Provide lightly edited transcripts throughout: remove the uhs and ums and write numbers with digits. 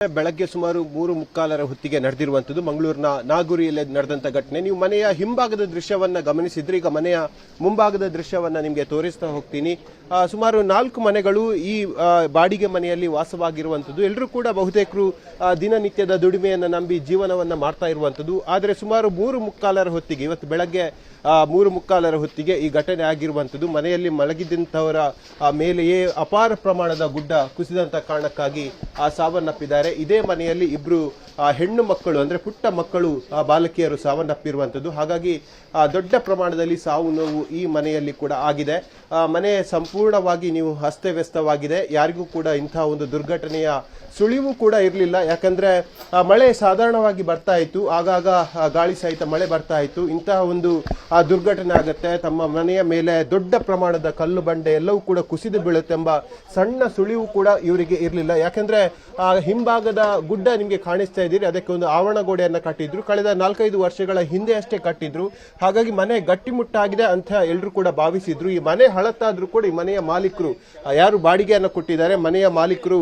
ಬೆಳಗ್ಗೆ ಸುಮಾರು 3:45 ಹೊತ್ತಿಗೆ ನಡೆದಿರುವಂತದ್ದು ಮಂಗಳೂರಿನ ನಾಗೂರಿಯಲ್ಲಿ ನಡೆದಂತ ಘಟನೆ. ನೀವು ಮನೆಯ ಹಿಂಭಾಗದ ದೃಶ್ಯವನ್ನ ಗಮನಿಸಿದ್ರೆ, ಈಗ ಮನೆಯ ಮುಂಭಾಗದ ದೃಶ್ಯವನ್ನ ನಿಮಗೆ ತೋರಿಸ್ತಾ ಹೋಗ್ತೀನಿ. ಸುಮಾರು 4 ಮನೆಗಳು ಈ ಬಾಡಿಗೆ ಮನೆಯಲ್ಲಿ ವಾಸವಾಗಿರುವಂತದ್ದು. ಎಲ್ಲರೂ ಕೂಡ ಬಹುತೇಕರು ದಿನನಿತ್ಯದ ದುಡಿಮೆಯನ್ನ ನಂಬಿ ಜೀವನವನ್ನ ಮಾಡ್ತಾ ಇರುವಂತದ್ದು. ಆದರೆ ಸುಮಾರು 3:45 ಹೊತ್ತಿಗೆ, ಇವತ್ತು ಬೆಳಗ್ಗೆ 3:45 ಹೊತ್ತಿಗೆ ಈ ಘಟನೆ ಆಗಿರುವಂತದ್ದು. ಮನೆಯಲ್ಲಿ ಮಲಗಿದ್ದಂತವರ ಮೇಲೆಯೇ ಅಪಾರ ಪ್ರಮಾಣದ ಗುಡ್ಡ ಕುಸಿದಂತ ಕಾರಣಕ್ಕಾಗಿ ಸಾವನ್ನಪ್ಪಿದ್ದಾರೆ. ಇದೇ ಮನೆಯಲ್ಲಿ ಇಬ್ರು ಹೆಣ್ಣು ಮಕ್ಕಳು, ಅಂದ್ರೆ ಪುಟ್ಟ ಮಕ್ಕಳು, ಬಾಲಕಿಯರು ಸಾವನ್ನಪ್ಪಿರುವಂತದ್ದು. ಹಾಗಾಗಿ ದೊಡ್ಡ ಪ್ರಮಾಣದಲ್ಲಿ ಸಾವು ನೋವು ಈ ಮನೆಯಲ್ಲಿ ಕೂಡ ಆಗಿದೆ. ಮನೆ ಸಂಪೂರ್ಣವಾಗಿ ನೀವು ಅಸ್ತವ್ಯಸ್ತವಾಗಿದೆ. ಯಾರಿಗೂ ಕೂಡ ಇಂತಹ ಒಂದು ದುರ್ಘಟನೆಯ ಸುಳಿವು ಕೂಡ ಇರಲಿಲ್ಲ. ಯಾಕಂದ್ರೆ ಮಳೆ ಸಾಧಾರಣವಾಗಿ ಬರ್ತಾ ಇತ್ತು, ಆಗಾಗ ಗಾಳಿ ಸಹಿತ ಮಳೆ ಬರ್ತಾ ಇತ್ತು. ಇಂತಹ ಒಂದು ದುರ್ಘಟನೆ ಆಗುತ್ತೆ, ತಮ್ಮ ಮನೆಯ ಮೇಲೆ ದೊಡ್ಡ ಪ್ರಮಾಣದ ಕಲ್ಲು ಬಂಡೆ ಎಲ್ಲವೂ ಕೂಡ ಕುಸಿದು ಬೀಳುತ್ತೆಂಬ ಸಣ್ಣ ಸುಳಿವು ಕೂಡ ಇವರಿಗೆ ಇರಲಿಲ್ಲ. ಯಾಕಂದ್ರೆ ಹಿಂಭಾಗದ ಗುಡ್ಡ ನಿಮಗೆ ಕಾಣಿಸ್ತಾ ಇದ್ದೀರಿ, ಅದಕ್ಕೆ ಒಂದು ಆವರಣಗೋಡೆಯನ್ನ ಕಟ್ಟಿದ್ರು. ಕಳೆದ 4-5 ವರ್ಷಗಳ ಹಿಂದೆ ಅಷ್ಟೇ ಕಟ್ಟಿದ್ರು. ಹಾಗಾಗಿ ಮನೆ ಗಟ್ಟಿಮುಟ್ಟಾಗಿದೆ ಅಂತ ಎಲ್ಲರೂ ಕೂಡ ಭಾವಿಸಿದ್ರು. ಈ ಮನೆ ಹಳತ್ತಾದ್ರೂ ಕೂಡ ಈ ಮನೆಯ ಮಾಲೀಕರು, ಯಾರು ಬಾಡಿಗೆಯನ್ನು ಕೊಟ್ಟಿದ್ದಾರೆ, ಮನೆಯ ಮಾಲೀಕರು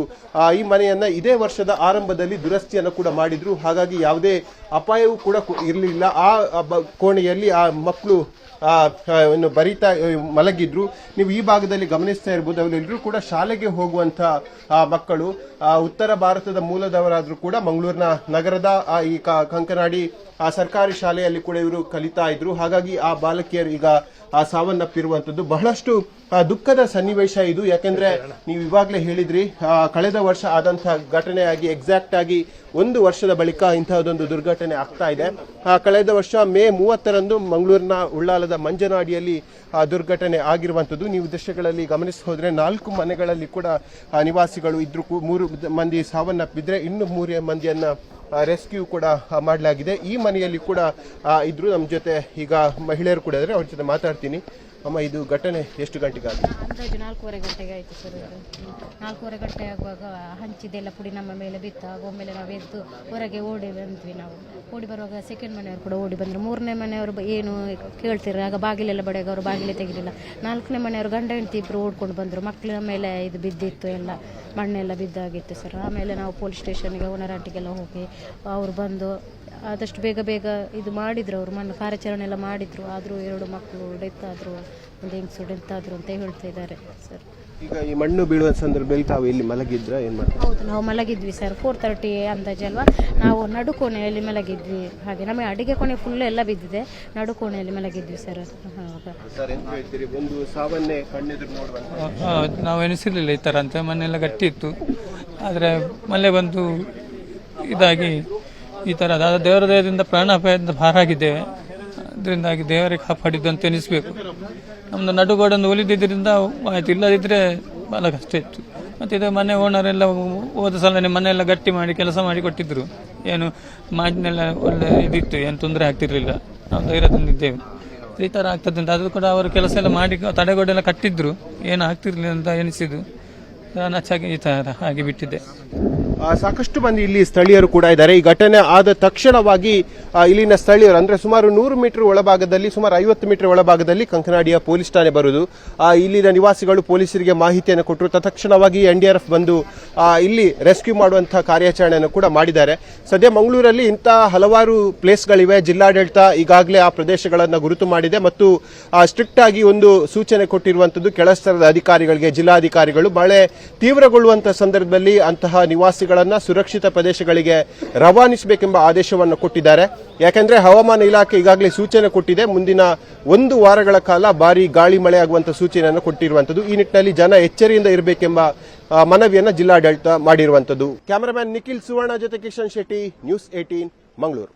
ಈ ಮನೆಯನ್ನ ಇದೇ ವರ್ಷದ ಆರಂಭದಲ್ಲಿ ದುರಸ್ತಿಯನ್ನು ಕೂಡ ಮಾಡಿದ್ರು. ಹಾಗಾಗಿ ಯಾವುದೇ ಅಪಾಯವೂ ಕೂಡ ಇರಲಿಲ್ಲ. ಆ ಕೋಣೆಯಲ್ಲಿ ಆ ಮಕ್ಕಳು ಬರಿತಾ ಮಲಗಿದ್ರು. ನೀವು ಈ ಭಾಗದಲ್ಲಿ ಗಮನಿಸ್ತಾ ಇರಬಹುದು, ಅವರೆಲ್ಲರೂ ಕೂಡ ಶಾಲೆಗೆ ಹೋಗುವಂತ ಮಕ್ಕಳು. ಉತ್ತರ ಭಾರತದ ಮೂಲದವರಾದ್ರೂ ಕೂಡ ಮಂಗಳೂರಿನ ನಗರದ ಈ ಕಂಕನಾಡಿ ಸರ್ಕಾರಿ ಶಾಲೆಯಲ್ಲಿ ಕೂಡ ಇವರು ಕಲಿತಾ ಇದ್ರು. ಹಾಗಾಗಿ ಆ ಬಾಲಕಿಯರು ಈಗ ಸಾವನ್ನಪ್ಪಿರುವಂತದ್ದು ಬಹಳಷ್ಟು ದುಃಖದ ಸನ್ನಿವೇಶ ಇದು. ಯಾಕೆಂದ್ರೆ ನೀವು ಇವಾಗಲೇ ಹೇಳಿದ್ರಿ, ಕಳೆದ ವರ್ಷ ಆದಂತಹ ಘಟನೆಯಾಗಿ ಎಕ್ಸಾಕ್ಟ್ ಆಗಿ 1 ವರ್ಷದ ಬಳಿಕ ಇಂತಹದೊಂದು ದುರ್ಘಟನೆ ಆಗ್ತಾ ಇದೆ. ಕಳೆದ ವರ್ಷ ಮೇ 30ರಂದು ಮಂಗಳೂರಿನ ಉಳ್ಳಾಲದ ಮಂಜನಾಡಿಯಲ್ಲಿ ದುರ್ಘಟನೆ ಆಗಿರುವಂತದ್ದು. ನೀವು ದೃಶ್ಯಗಳಲ್ಲಿ ಗಮನಿಸಿ ಹೋದ್ರೆ 4 ಮನೆಗಳಲ್ಲಿ ಕೂಡ ನಿವಾಸಿಗಳು ಇದ್ರು. 3 ಮಂದಿ ಸಾವನ್ನಪ್ಪಿದ್ರೆ ಇನ್ನು 3 ಮಂದಿಯನ್ನ ರೆಸ್ಕ್ಯೂ ಕೂಡ ಮಾಡಲಾಗಿದೆ. ಈ ಮನೆಯಲ್ಲಿ ಕೂಡ ಇದ್ರು. ನಮ್ಮ ಜೊತೆ ಈಗ ಮಹಿಳೆಯರು ಕೂಡ ಇದ್ದಾರೆ, ಅವ್ರ ಜೊತೆ ಮಾತಾಡ್ತೀನಿ. ಅಮ್ಮ, ಇದು ಘಟನೆ ಎಷ್ಟು ಗಂಟೆಗೆ ಆಗಿದೆ? ಅಂದಾಜು 4:15 ಗಂಟೆಗೆ ಆಯಿತು ಸರ್. 4:15 ಗಂಟೆ ಆಗುವಾಗ ಹಂಚಿದೆಲ್ಲ ಪುಡಿ ನಮ್ಮ ಮೇಲೆ ಬಿತ್ತು. ಆಗ ಒಮ್ಮೆಲೆ ನಾವು ಎದ್ದು ಹೊರಗೆ ಓಡಿ ಬಂದ್ವಿ. ನಾವು ಓಡಿ ಬರುವಾಗ ಸೆಕೆಂಡ್ ಮನೆಯವರು ಕೂಡ ಓಡಿ ಬಂದರು. 3ನೇ ಮನೆಯವರು ಏನು ಕೇಳ್ತಿರ್ರು, ಆಗ ಬಾಗಿಲೆಲ್ಲ ಬಡಿಯಾಗ ಅವರು ಬಾಗಿಲೇ ತೆಗಿಲಿಲ್ಲ. 4ನೇ ಮನೆಯವರು ಗಂಡ ಹೆಂಡತಿ ಇಬ್ಬರು ಓಡ್ಕೊಂಡು ಬಂದರು. ಮಕ್ಕಳ ಮೇಲೆ ಇದು ಬಿದ್ದಿತ್ತು, ಎಲ್ಲ ಮಣ್ಣೆಲ್ಲ ಬಿದ್ದಾಗಿತ್ತು ಸರ್. ಆಮೇಲೆ ನಾವು ಪೊಲೀಸ್ ಸ್ಟೇಷನ್ಗೆ ಓನರಾಟಿಗೆಲ್ಲ ಹೋಗಿ ಅವರು ಬಂದು ಆದಷ್ಟು ಬೇಗ ಇದು ಮಾಡಿದ್ರು. ಅವರು ಮಣ್ಣು ಕಾರ್ಯಾಚರಣೆ ಎಲ್ಲ ಮಾಡಿದ್ರು. ಆದರೂ 2 ಮಕ್ಕಳು ಡೆತ್ ಆದರು, ಒಂದು ಹೆಂಗಸು ಡೆತ್ ಆದರು ಅಂತ ಹೇಳ್ತಾ ಇದ್ದಾರೆ ಸರ್. ಈಗ ಈ ಮಣ್ಣು ಬೀಳುವ ಸಂದರ್ಭದಲ್ಲಿ ತಾವು ಇಲ್ಲಿ ಮಲಗಿದ್ರ? ಏನು ಮಾಡ್ತೀವಿ? ಹೌದು, ನಾವು ಮಲಗಿದ್ವಿ ಸರ್. 4:30 ಅಂದಾಜು ಅಲ್ವಾ. ನಾವು ನಡುಕೋಣೆಯಲ್ಲಿ ಮಲಗಿದ್ವಿ. ಹಾಗೆ ನಮಗೆ ಅಡಿಗೆ ಕೋಣೆ ಫುಲ್ ಎಲ್ಲ ಬಿದ್ದಿದೆ, ನಡುಕೋಣೆಯಲ್ಲಿ ಮಲಗಿದ್ವಿ ಸರ್. ಒಂದು ಸಾವನ್ನೇ ಕಣ್ಣೆದುರು ನೋಡುವಂತ ನಾವು ಎನಿಸಿರ್ಲಿಲ್ಲ ಈ ಥರ ಅಂತ. ಮನೆಯೆಲ್ಲ ಗಟ್ಟಿ ಇತ್ತು, ಆದರೆ ಮಳೆ ಬಂದು ಇದಾಗಿ ಈ ಥರ ದೇವರ ದಯದಿಂದ ಪ್ರಾಣಾಪಾಯದಿಂದ ಪಾರಾಗಿದ್ದೇವೆ. ಅದರಿಂದಾಗಿ ದೇವರಿಗೆ ಕಾಪಾಡಿದ್ದು ಅಂತ ಎನಿಸಬೇಕು. ನಮ್ಮದು ನಡುಗೋಡನ್ನು ಒಲಿದಿದ್ದರಿಂದ ಆಯ್ತು, ಇಲ್ಲದಿದ್ದರೆ ಭಾಳ ಕಷ್ಟ ಇತ್ತು. ಮತ್ತು ಇದು ಮನೆ ಓನರೆಲ್ಲ ಹೋದ ಸಲ ಮನೆಯೆಲ್ಲ ಗಟ್ಟಿ ಮಾಡಿ ಕೆಲಸ ಮಾಡಿ ಕೊಟ್ಟಿದ್ರು. ಏನು ಮಾಡಿನೆಲ್ಲ ಒಳ್ಳೆ ಇದಿತ್ತು, ಏನು ತೊಂದರೆ ಆಗ್ತಿರ್ಲಿಲ್ಲ. ನಾವು ಧೈರ್ಯದಿಂದಿದ್ದೇವೆ. ಈ ಥರ ಆಗ್ತದೆ ಅಂತ ಅದು ಕೂಡ ಅವರು ಕೆಲಸ ಎಲ್ಲ ಮಾಡಿ ತಡೆಗೋಡೆಲ್ಲ ಕಟ್ಟಿದ್ರು, ಏನು ಆಗ್ತಿರ್ಲಿಲ್ಲ ಅಂತ ಎನಿಸಿದ್ದು. ನಚ್ಚಾಗಿ ಈ ಥರ ಹಾಗೆ ಬಿಟ್ಟಿದ್ದೆ. ಸಾಕಷ್ಟು ಮಂದಿ ಇಲ್ಲಿ ಸ್ಥಳೀಯರು ಕೂಡ ಇದ್ದಾರೆ. ಈ ಘಟನೆ ಆದ ತಕ್ಷಣವಾಗಿ ಇಲ್ಲಿನ ಸ್ಥಳೀಯರು, ಅಂದ್ರೆ ಸುಮಾರು 100 ಮೀಟರ್ ಒಳಭಾಗದಲ್ಲಿ, ಸುಮಾರು 50 ಮೀಟರ್ ಒಳಭಾಗದಲ್ಲಿ ಕಂಕನಾಡಿಯ ಪೊಲೀಸ್ ಠಾಣೆ ಬರುವುದು. ಇಲ್ಲಿನ ನಿವಾಸಿಗಳು ಪೊಲೀಸರಿಗೆ ಮಾಹಿತಿಯನ್ನು ಕೊಟ್ಟರು. ತಕ್ಷಣವಾಗಿ NDRF ಬಂದು ಇಲ್ಲಿ ರೆಸ್ಕ್ಯೂ ಮಾಡುವಂತಹ ಕಾರ್ಯಾಚರಣೆಯನ್ನು ಕೂಡ ಮಾಡಿದ್ದಾರೆ. ಸದ್ಯ ಮಂಗಳೂರಲ್ಲಿ ಇಂತಹ ಹಲವಾರು ಪ್ಲೇಸ್ಗಳಿವೆ. ಜಿಲ್ಲಾಡಳಿತ ಈಗಾಗಲೇ ಆ ಪ್ರದೇಶಗಳನ್ನು ಗುರುತು ಮಾಡಿದೆ ಮತ್ತು ಸ್ಟ್ರಿಕ್ಟ್ ಆಗಿ ಒಂದು ಸೂಚನೆ ಕೊಟ್ಟಿರುವಂತದ್ದು ಕೆಳಸ್ತರದ ಅಧಿಕಾರಿಗಳಿಗೆ. ಜಿಲ್ಲಾಧಿಕಾರಿಗಳು ಮಳೆ ತೀವ್ರಗೊಳ್ಳುವಂತಹ ಸಂದರ್ಭದಲ್ಲಿ ಅಂತಹ ನಿವಾಸಿಗಳನ್ನ ಸುರಕ್ಷಿತ ಪ್ರದೇಶಗಳಿಗೆ ರವಾನಿಸಬೇಕೆಂಬ ಆದೇಶವನ್ನು ಕೊಟ್ಟಿದ್ದಾರೆ. ಯಾಕೆಂದ್ರೆ ಹವಾಮಾನ ಇಲಾಖೆ ಈಗಾಗಲೇ ಸೂಚನೆ ಕೊಟ್ಟಿದೆ. ಮುಂದಿನ 1 ವಾರಗಳ ಕಾಲ ಭಾರಿ ಗಾಳಿ ಮಳೆ ಆಗುವಂತಹ ಸೂಚನೆಯನ್ನು ಕೊಟ್ಟಿರುವಂತದ್ದು. ಈ ನಿಟ್ಟಿನಲ್ಲಿ ಜನ ಎಚ್ಚರಿಯಿಂದ ಇರಬೇಕೆಂಬ ಮನವಿಯನ್ನ ಜಿಲ್ಲಾಡಳಿತ ಮಾಡಿರುವಂತದ್ದು. ಕ್ಯಾಮರಾಮನ್ ನಿಖಿಲ್ ಸುವರ್ಣ ಜೊತೆ ಕಿಶನ್ ಶೆಟ್ಟಿ, ನ್ಯೂಸ್ 18 ಮಂಗಳೂರು.